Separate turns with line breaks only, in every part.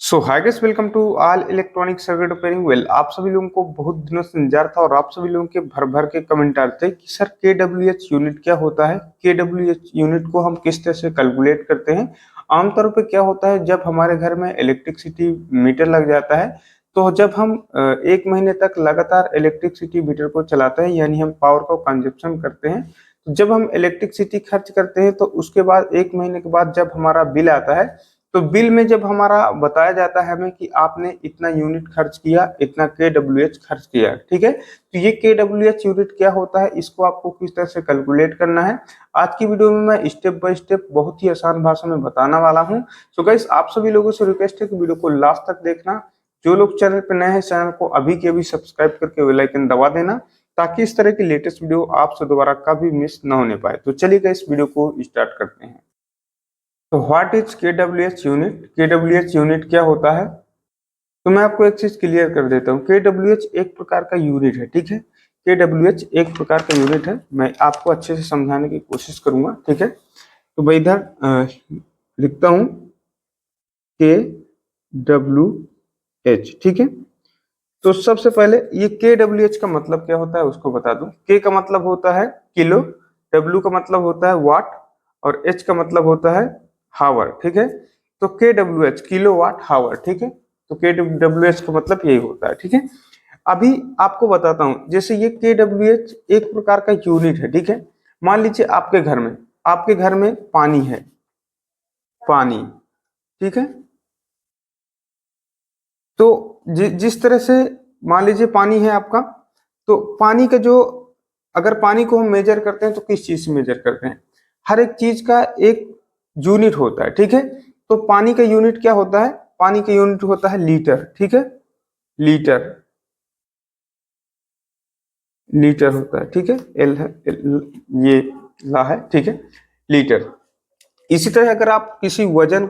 So hi guys, welcome to all electronic circuit repairing. Well, आप सभी लोगों को बहुत दिनों से इंतजार था और आप सभी लोगों के भर भर के कमेंट आ रहे थे कि सर केडब्ल्यूएच यूनिट क्या होता है, केडब्ल्यूएच यूनिट को हम किस तरह से कैलकुलेट करते हैं। आमतौर पे क्या होता है, जब हमारे घर में इलेक्ट्रिसिटी मीटर लग जाता है तो जब हम 1 महीने तक लगातार इलेक्ट्रिसिटी मीटर को चलाते हैं, यानी हम पावर को कंजप्शन करते हैं। तो जब हम इलेक्ट्रिसिटी खर्च करते हैं तो उसके बाद 1 महीने के बाद जब हमारा बिल आता है तो बिल में जब हमारा बताया जाता है हमें कि आपने इतना यूनिट खर्च किया, इतना केडब्ल्यूएच खर्च किया, ठीक है। तो ये केडब्ल्यूएच यूनिट क्या होता है, इसको आपको किस तरह से कैलकुलेट करना है, आज की वीडियो में मैं स्टेप बाय स्टेप बहुत ही आसान भाषा में बताने वाला हूँ। सो गाइस, आप सभी लोगों से रिक्वेस्ट है कि वीडियो को लास्ट तक देखना। जो लोग चैनल पर नए हैं, चैनल को अभी के अभी सब्सक्राइब करके बेल आइकन दबा देना, ताकि इस तरह की लेटेस्ट वीडियो आपसे दोबारा कभी मिस न होने पाए। तो चलिए इस वीडियो को स्टार्ट करते हैं। तो व्हाट इज केडब्ल्यूएच यूनिट, केडब्ल्यूएच यूनिट क्या होता है। तो मैं आपको एक चीज क्लियर कर देता हूँ, केडब्ल्यूएच एक प्रकार का यूनिट है, ठीक है। केडब्ल्यूएच एक प्रकार का यूनिट है, मैं आपको अच्छे से समझाने की कोशिश करूंगा, ठीक है। तो मैं इधर लिखता हूँ के डब्ल्यू एच, ठीक है। तो सबसे पहले ये के डब्ल्यू एच का मतलब क्या होता है उसको बता दूं। के का मतलब होता है किलो, डब्ल्यू का मतलब होता है वाट और एच का मतलब होता है हावर, ठीक है। तो के डब्ल्यू एच किलो वाट हावर, ठीक है। तो के डब्ल्यू एच का मतलब यही होता है, ठीक है। अभी आपको बताता हूं, जैसे ये के डब्ल्यू एच एक प्रकार का यूनिट है, ठीक है। मान लीजिए आपके घर में पानी है, पानी, ठीक है। तो जिस तरह से मान लीजिए पानी है आपका, तो पानी का जो, अगर पानी को हम मेजर करते हैं तो किस चीज से मेजर करते हैं, हर एक चीज का एक यूनिट होता है, ठीक है। तो पानी का यूनिट क्या होता है, पानी का यूनिट होता है लीटर, ठीक है। लीटर, लीटर होता है, ठीक है। एल है, ये ला है, ठीक है, लीटर। इसी तरह अगर आप किसी वजन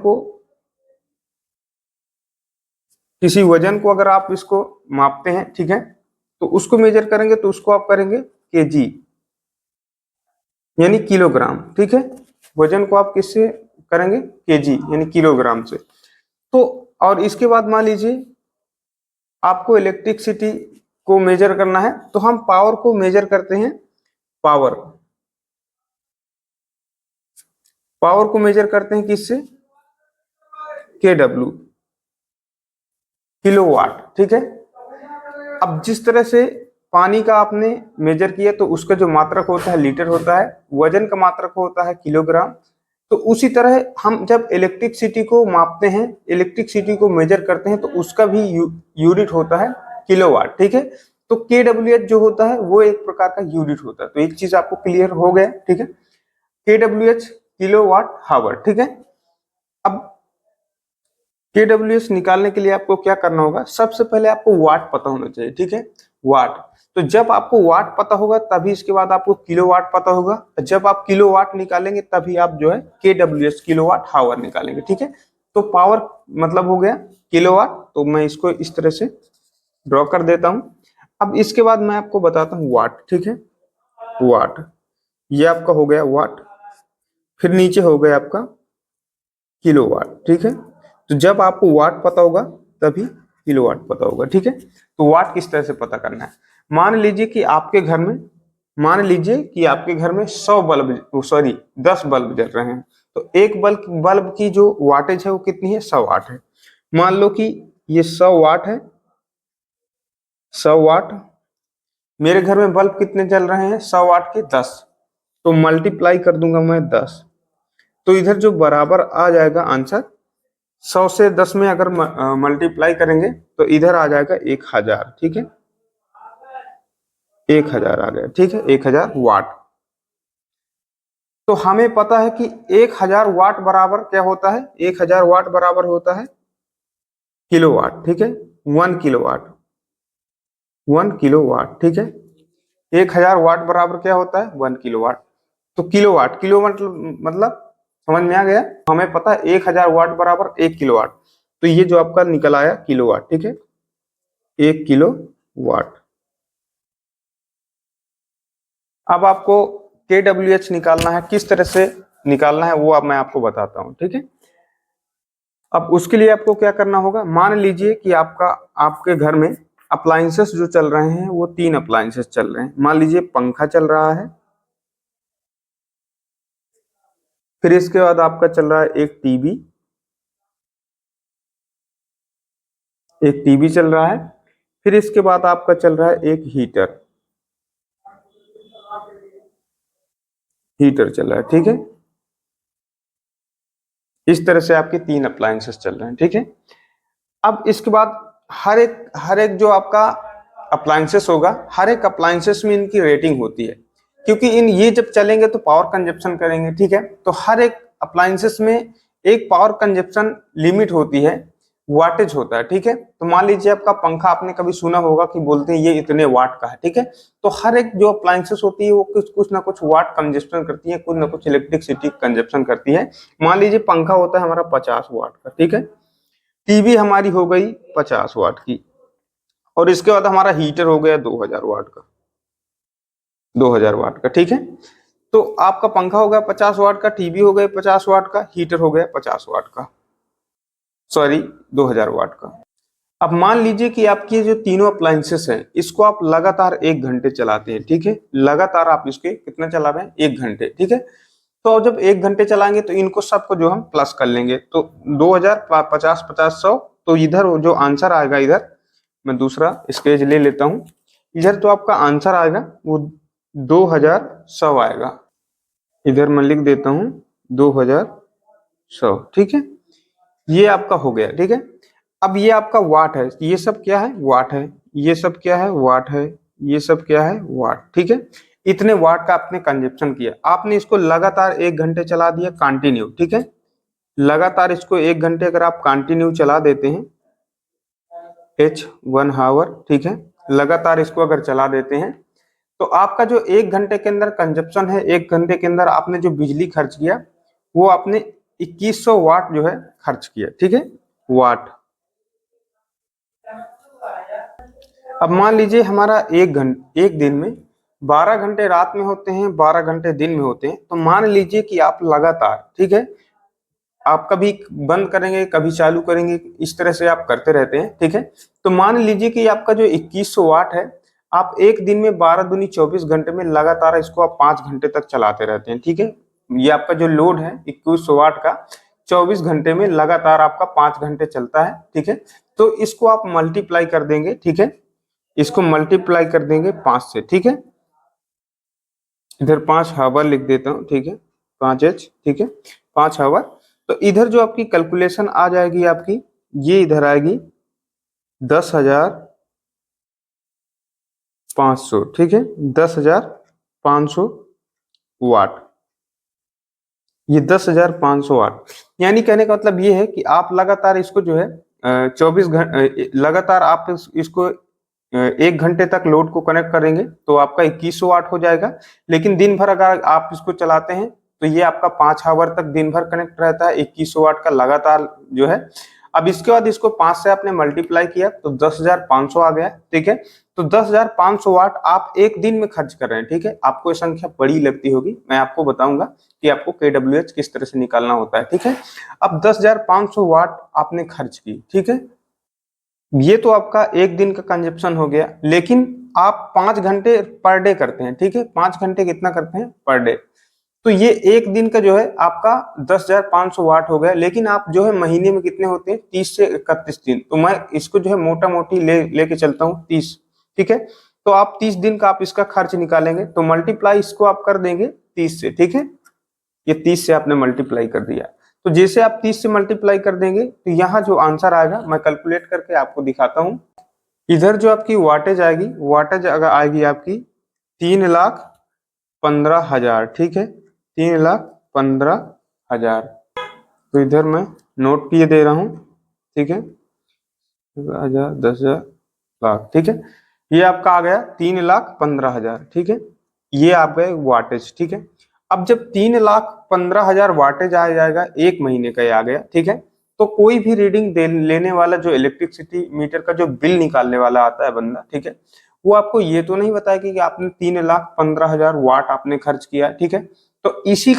को अगर आप इसको मापते हैं, ठीक है, तो उसको मेजर करेंगे तो उसको आप करेंगे केजी, यानी किलोग्राम, ठीक है। वजन को आप किससे करेंगे, केजी यानी किलोग्राम से। तो और इसके बाद मान लीजिए आपको इलेक्ट्रिसिटी को मेजर करना है, तो हम पावर को मेजर करते हैं, पावर, पावर को मेजर करते हैं किससे, के डब्ल्यू, किलोवाट, ठीक है। अब जिस तरह से पानी का आपने मेजर किया तो उसका जो मात्रक होता है लीटर होता है, वजन का मात्रक होता है किलोग्राम। तो उसी तरह हम जब इलेक्ट्रिसिटी को मापते हैं, इलेक्ट्रिसिटी को मेजर करते हैं, तो उसका भी यूनिट होता है किलोवाट, ठीक है। तो के डब्ल्यू एच जो होता है वो एक प्रकार का यूनिट होता है। तो एक चीज आपको क्लियर हो गया, ठीक है। के डब्ल्यू एच किलोवाट हावर, ठीक है। अब केडब्ल्यूएस निकालने के लिए आपको क्या करना होगा, सबसे पहले आपको वाट पता होना चाहिए, ठीक है, वाट। तो जब आपको वाट पता होगा तभी इसके बाद आपको किलोवाट पता होगा। जब आप किलोवाट निकालेंगे तभी आप जो है केडब्ल्यूएस किलोवाट हावर निकालेंगे, ठीक है। तो पावर मतलब हो गया किलोवाट, तो मैं इसको इस तरह से ड्रॉ कर देता हूं। अब इसके बाद मैं आपको बताता हूँ वाट, ठीक है, वाट, ये आपका हो गया वाट। फिर नीचे हो गया आपका किलोवाट, ठीक है। तो जब आपको वाट पता होगा तभी किलोवाट पता होगा, ठीक है। तो वाट किस तरह से पता करना है, मान लीजिए कि आपके घर में, मान लीजिए कि आपके घर में 100 बल्ब, सॉरी 10 बल्ब जल रहे हैं। तो एक बल्ब बल्ब की जो वाटेज है वो कितनी है, 100 वाट है। मान लो कि ये 100 वाट है, 100 वाट। मेरे घर में बल्ब कितने जल रहे हैं, 100 वाट के 10, तो मल्टीप्लाई कर दूंगा मैं 10। तो इधर जो बराबर आ जाएगा आंसर, 100 से 10 में अगर मल्टीप्लाई करेंगे तो इधर आ जाएगा 1000, ठीक है। 1000 आ गया, ठीक है, 1000 वाट। तो हमें पता है कि 1000 वाट बराबर क्या होता है, 1000 वाट बराबर होता है किलोवाट, ठीक है। 1 किलोवाट, 1 किलोवाट, ठीक है। 1000 वाट बराबर क्या होता है, 1 किलोवाट। तो किलोवाट, किलोवाट मतलब समझ में आ गया। हमें पता है 1000 वाट बराबर 1 किलोवाट। तो ये जो आपका निकल आया किलोवाट, ठीक है, 1 किलोवाट। अब आपको के डब्ल्यू एच निकालना है, किस तरह से निकालना है वो अब मैं आपको बताता हूँ, ठीक है। अब उसके लिए आपको क्या करना होगा, मान लीजिए कि आपके घर में अप्लायंसेस जो चल रहे हैं वो 3 अप्लायंसेस चल रहे हैं। मान लीजिए पंखा चल रहा है, फिर इसके बाद आपका चल रहा है एक टीवी चल रहा है, फिर इसके बाद आपका चल रहा है एक हीटर चल रहा है, ठीक है। इस तरह से आपके 3 अप्लायंसेस चल रहे हैं, ठीक है। अब इसके बाद हर एक जो आपका अप्लायंसेस होगा, हर एक अप्लायंसेस में इनकी रेटिंग होती है, क्योंकि ये जब चलेंगे तो पावर कंजप्शन करेंगे, ठीक है। तो हर एक अप्लायंसेस में एक पावर कंजप्शन लिमिट होती है, वाटेज होता है, ठीक है। तो मान लीजिए आपका पंखा, आपने कभी सुना होगा कि बोलते हैं ये इतने वाट का है, ठीक है। तो हर एक जो अप्लायंसेस होती है वो कुछ ना कुछ वाट कंजप्शन करती है, कुछ ना कुछ इलेक्ट्रिसिटी कंजप्शन करती है। मान लीजिए पंखा होता है हमारा 50 वाट का, ठीक है। टीवी हमारी हो गई 50 वाट की, और इसके बाद हमारा हीटर हो गया 2000 वाट का, ठीक है। तो आपका पंखा हो गया 50 वाट का, टीवी हो गया 50 वाट का, हीटर हो गया 50 वाट का, सॉरी 2000 वाट का। अब मान लीजिए कि आपकी जो तीनों अप्लायंसेस हैं इसको आप लगातार 1 घंटे चलाते हैं, ठीक है। लगातार आप इसके कितना चला रहे हैं, 1 घंटे, ठीक है। तो जब 1 घंटे चलाएंगे तो इनको सबको जो हम प्लस कर लेंगे, तो 2000 50 50 100, तो इधर जो आंसर आएगा, इधर मैं दूसरा स्केच ले लेता हूं, इधर तो आपका आंसर आएगा वो 2100 आएगा। इधर मैं लिख देता हूं 2100, ठीक है। ये आपका हो गया, ठीक है। अब ये आपका वाट है, ये सब क्या है, वाट है, ये सब क्या है, वाट है, ये सब क्या है, वाट, ठीक है। इतने वाट का आपने कंजप्शन किया, आपने इसको लगातार 1 घंटे चला दिया कंटिन्यू, ठीक है। लगातार इसको 1 घंटे अगर आप कंटिन्यू चला देते हैं, H1 हावर, ठीक है, लगातार इसको अगर चला देते हैं, तो आपका जो 1 घंटे के अंदर कंजप्शन है, 1 घंटे के अंदर आपने जो बिजली खर्च किया वो आपने 2100 वाट जो है खर्च किया, ठीक है, वाट। अब मान लीजिए हमारा एक दिन में 12 घंटे रात में होते हैं, 12 घंटे दिन में होते हैं। तो मान लीजिए कि आप लगातार, ठीक है, आप कभी बंद करेंगे कभी चालू करेंगे, इस तरह से आप करते रहते हैं, ठीक है। तो मान लीजिए कि आपका जो 2100 वाट है, आप एक दिन में 12 दूनी 24 घंटे में लगातार इसको आप 5 घंटे तक चलाते रहते हैं, ठीक है। ये आपका जो लोड है 2100 वाट का 24 घंटे में लगातार आपका 5 घंटे चलता है, ठीक है। तो इसको आप मल्टीप्लाई कर देंगे, ठीक है, इसको मल्टीप्लाई कर देंगे 5 से, ठीक है। इधर 5 हावर लिख देता हूँ, ठीक है, 5H, ठीक है, 5 हावर। तो इधर जो आपकी कैलकुलेशन आ जाएगी आपकी, ये इधर आएगी 10,500, ठीक है, 10,500 वाट। ये 10,500 वाट, यानी कहने का मतलब ये है कि आप लगातार इसको जो है 24 घंटे लगातार आप इसको 1 घंटे तक लोड को कनेक्ट करेंगे तो आपका 2100 वाट हो जाएगा। लेकिन दिन भर अगर आप इसको चलाते हैं तो ये आपका 5 आवर तक दिन भर कनेक्ट रहता है 2100 वाट का लगातार जो है। अब इसके बाद इसको 5 से आपने मल्टीप्लाई किया तो 10,500 आ गया, ठीक है। तो 10,500 वाट आप एक दिन में खर्च कर रहे हैं, ठीक है। आपको ये संख्या बड़ी लगती होगी, मैं आपको बताऊंगा कि आपको KWH किस तरह से निकालना होता है, ठीक है। अब 10,500 वाट आपने खर्च की, ठीक है, ये तो आपका एक दिन का कंजप्शन हो गया। लेकिन आप 5 घंटे पर डे करते हैं, ठीक है, 5 घंटे कितना करते हैं पर डे, तो ये एक दिन का जो है आपका 10,500 वाट हो गया। लेकिन आप जो है महीने में कितने होते हैं, 30 से 31 दिन, तो मैं इसको जो है मोटा मोटी लेके चलता हूँ 30, ठीक है। तो आप 30 दिन का आप इसका खर्च निकालेंगे तो मल्टीप्लाई इसको आप कर देंगे 30 से, ठीक है। ये 30 से आपने मल्टीप्लाई कर दिया, तो जैसे आप 30 से मल्टीप्लाई कर देंगे तो यहाँ जो आंसर आएगा मैं कैलकुलेट करके आपको दिखाता हूँ। इधर जो आपकी वाटेज आएगी, वाटेज अगर आएगी आपकी 3,15,000, ठीक है, 3,15,000। तो इधर मैं नोट किए दे रहा हूँ, ठीक है, 10,000 10,000 लाख, ठीक है। ये आपका आ गया 3,15,000, ठीक है, ये आप गए वाटेज, ठीक है। अब जब 3,15,000 वाटेज आ जाएगा, एक महीने का ये आ गया, ठीक है। तो कोई भी रीडिंग लेने वाला जो इलेक्ट्रिसिटी मीटर का जो बिल निकालने वाला आता है बंदा, ठीक है, वो आपको ये तो नहीं बताएगा कि आपने 3,15,000 वाट आपने खर्च किया, ठीक है। तो इसी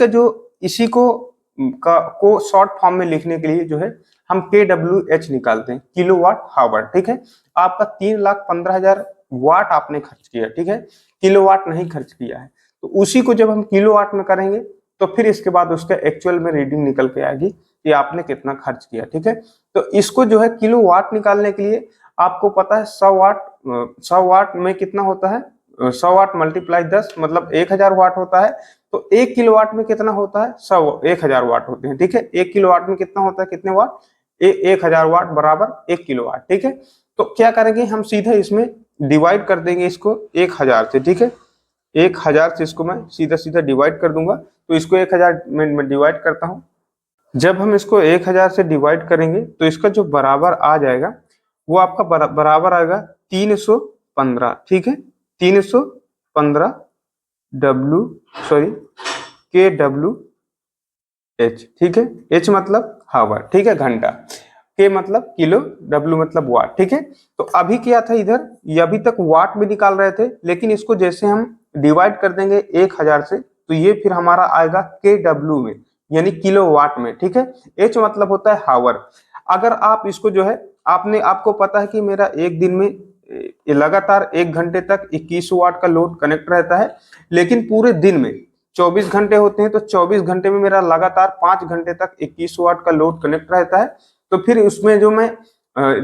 को को शॉर्ट फॉर्म में लिखने के लिए जो है हम KWH निकालते हैं, किलोवाट हावर। ठीक है, आपका 3,15,000 वाट आपने खर्च किया, ठीक है, किलोवाट नहीं खर्च किया है। तो उसी को जब हम किलोवाट में करेंगे तो फिर इसके बाद उसका एक्चुअल में रीडिंग निकल के आएगी कि आपने कितना खर्च किया। ठीक है, तो इसको जो है किलोवाट निकालने के लिए आपको पता है 100 वाट में कितना होता है, 100 वाट मल्टीप्लाई 10 मतलब 1000 वाट होता है। तो 1 किलोवाट में कितना होता है, 1000 वाट होते हैं। ठीक है, 1 किलोवाट में कितना होता है, कितने वाट, 1000 वाट बराबर 1 किलोवाट। ठीक है, तो क्या करेंगे हम सीधा इसमें डिवाइड कर देंगे इसको 1000 से। ठीक है, 1000 से इसको मैं सीधा सीधा डिवाइड कर दूंगा। तो इसको 1000 में डिवाइड करता हूँ। जब हम इसको 1000 से डिवाइड करेंगे तो इसका जो बराबर आ जाएगा वो आपका बराबर आएगा 315। ठीक है, 315 KWH। ठीक है, H मतलब हावर, ठीक है, घंटा, K मतलब किलो, W मतलब वाट। ठीक है, तो अभी क्या था इधर, ये अभी तक वाट में निकाल रहे थे, लेकिन इसको जैसे हम डिवाइड कर देंगे 1000 से तो ये फिर हमारा आएगा KW में, यानी किलोवाट में। ठीक है, H मतलब होता है हावर। अगर आप इसको जो है आपको पता है कि मेरा एक दिन में लगातार 1 घंटे तक 21 वाट का लोड कनेक्ट रहता है, लेकिन पूरे दिन में 24 घंटे होते हैं, तो 24 घंटे में मेरा लगातार 5 घंटे तक 21 वाट का लोड कनेक्ट रहता है। तो फिर उसमें जो मैं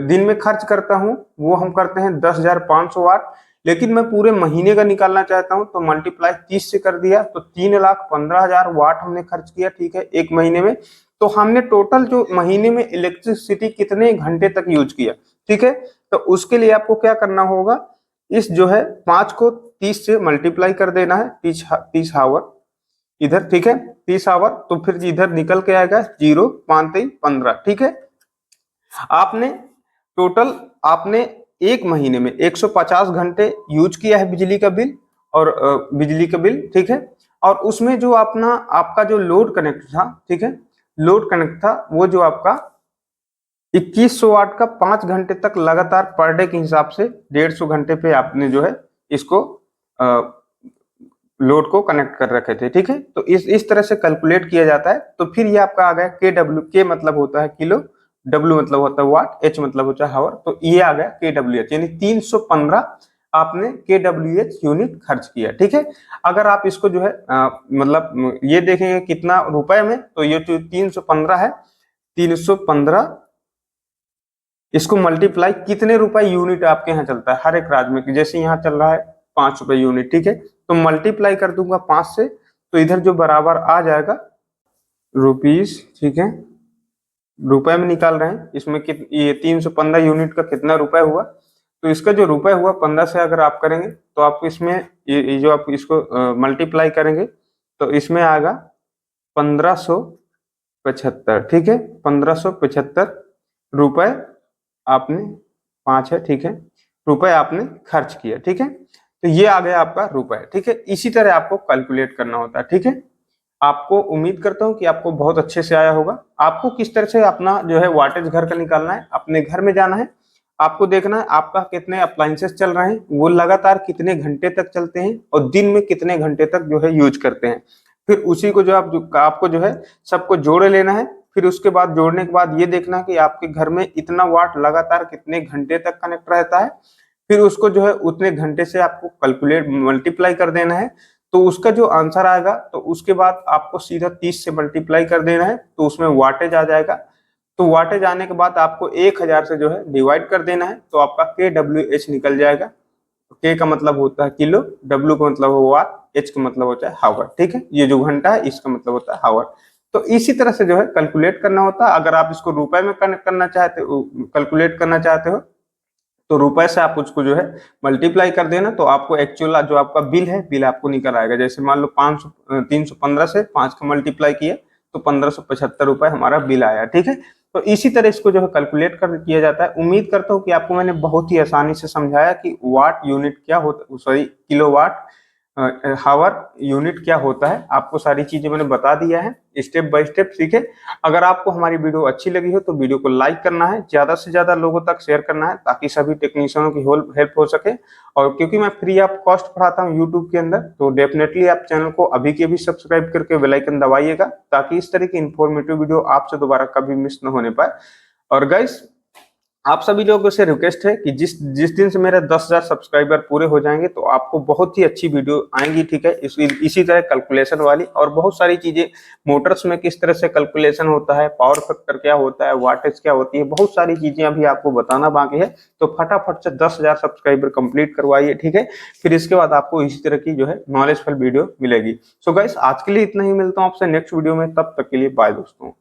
दिन में खर्च करता हूँ वो हम करते हैं 10,500 वाट, लेकिन मैं पूरे महीने का निकालना चाहता हूँ तो मल्टीप्लाई 30 से कर दिया, तो 3,15,000 वाट हमने खर्च किया। ठीक है, एक महीने में। तो हमने टोटल जो महीने में इलेक्ट्रिसिटी कितने घंटे तक यूज किया, ठीक है, तो उसके लिए आपको क्या करना होगा, इस जो है 5 को 30 से मल्टीप्लाई कर देना है, 30 हावर इधर। ठीक है, 30 आवर, तो फिर इधर निकल के आएगा 0, 5 3 15। ठीक है, आपने टोटल आपने एक महीने में 150 घंटे यूज किया है बिजली का बिल, और बिजली का बिल। ठीक है, और उसमें जो आपका जो लोड कनेक्ट था, ठीक है, लोड कनेक्ट था वो जो आपका 2100 वाट का 5 घंटे तक लगातार पर डे के हिसाब से 150 घंटे पे आपने जो है इसको लोड को कनेक्ट कर रखे थे। ठीक है, तो इस तरह से कैलकुलेट किया जाता है। तो फिर ये आपका आ गया KW, K मतलब होता है किलो, W मतलब होता है वाट, H मतलब होता है हावर। तो ये आ गया KWH, यानी 315 आपने KWH यूनिट खर्च किया। ठीक है, अगर आप इसको जो है मतलब ये देखेंगे कितना रुपए में, तो ये जो 315 है, 315 इसको मल्टीप्लाई कितने रुपए यूनिट आपके यहाँ चलता है हर एक राज्य में, जैसे यहाँ चल रहा है 5 रुपए यूनिट। ठीक है, तो मल्टीप्लाई कर दूंगा 5 से, तो इधर जो बराबर आ जाएगा रुपीस। ठीक है, रुपए में निकाल रहे हैं, इसमें ये 315 यूनिट का कितना रुपए हुआ, तो इसका जो रुपए हुआ 15 से अगर आप करेंगे तो आप इसमें ये जो आप इसको मल्टीप्लाई करेंगे तो इसमें आएगा 1575। ठीक है, 1575 रुपए आपने 5 है, ठीक है, रुपए आपने खर्च किया। ठीक है, तो ये आ गया आपका रुपए। ठीक है, इसी तरह आपको कैलकुलेट करना होता है। ठीक है, आपको उम्मीद करता हूं कि आपको बहुत अच्छे से आया होगा। आपको किस तरह से अपना जो है वाटेज घर का निकालना है, अपने घर में जाना है, आपको देखना है आपका कितने अप्लायंसेस चल रहे हैं, वो लगातार कितने घंटे तक चलते हैं और दिन में कितने घंटे तक जो है यूज करते हैं। फिर उसी को जो आपको जो है सबको जोड़े लेना है। फिर उसके बाद जोड़ने के बाद ये देखना है कि आपके घर में इतना वाट लगातार कितने घंटे तक कनेक्ट रहता है। फिर उसको जो है उतने घंटे से आपको कैलकुलेट मल्टीप्लाई कर देना है। तो उसका जो आंसर आएगा तो उसके बाद आपको सीधा 30 से मल्टीप्लाई कर देना है, तो उसमें वाटेज आ जाएगा। तो वाटेज आने के बाद आपको 1000 से जो है डिवाइड कर देना है, तो आपका KWH निकल जाएगा। K का मतलब होता है किलो, W का मतलब है वाट, H का मतलब होता है हावर। ठीक है, ये जो घंटा है इसका मतलब होता है हावर। तो इसी तरह से जो है कैलकुलेट करना होता है। अगर आप इसको रुपए में करना चाहते हो, कैलकुलेट करना चाहते हो, तो रुपए से आप उसको जो है मल्टीप्लाई कर देना, तो आपको एक्चुअल जो आपका बिल है, बिल आपको निकल आएगा। जैसे मान लो 315 से 5 का मल्टीप्लाई किया तो 1575 रुपए हमारा बिल आया। ठीक है, तो इसी तरह इसको जो है कैलकुलेट कर किया जाता है। उम्मीद करता हूँ कि आपको मैंने बहुत ही आसानी से समझाया कि वाट यूनिट क्या होता है, सॉरी किलोवाट हावर यूनिट क्या होता है, आपको सारी चीजें मैंने बता दिया है स्टेप बाय स्टेप, ठीक है। अगर आपको हमारी वीडियो अच्छी लगी हो तो वीडियो को लाइक करना है, ज्यादा से ज्यादा लोगों तक शेयर करना है ताकि सभी टेक्नीशियनों की हेल्प हो सके। और क्योंकि मैं फ्री ऑफ कॉस्ट पढ़ाता हूँ यूट्यूब के अंदर, तो डेफिनेटली आप चैनल को अभी के भी सब्सक्राइब करके बेल आइकन दबाइएगा ताकि इस तरह की इंफॉर्मेटिव वीडियो आपसे दोबारा कभी मिस न होने पाए। और गाइस, आप सभी लोगों से रिक्वेस्ट है कि जिस जिस दिन से मेरे 10,000 सब्सक्राइबर पूरे हो जाएंगे तो आपको बहुत ही अच्छी वीडियो आएंगी, ठीक है। इसी तरह कैलकुलेशन वाली और बहुत सारी चीजें, मोटर्स में किस तरह से कैलकुलेशन होता है, पावर फैक्टर क्या होता है, वाटेज क्या होती है, बहुत सारी चीजें अभी आपको बताना बाकी है। तो फटाफट से 10,000 सब्सक्राइबर कंप्लीट करवाइए, ठीक है। फिर इसके बाद आपको इसी तरह की जो है नॉलेजफुल वीडियो मिलेगी। सो गाइस, आज के लिए इतना ही, मिलता हूँ आपसे नेक्स्ट वीडियो में, तब तक के लिए बाय दोस्तों।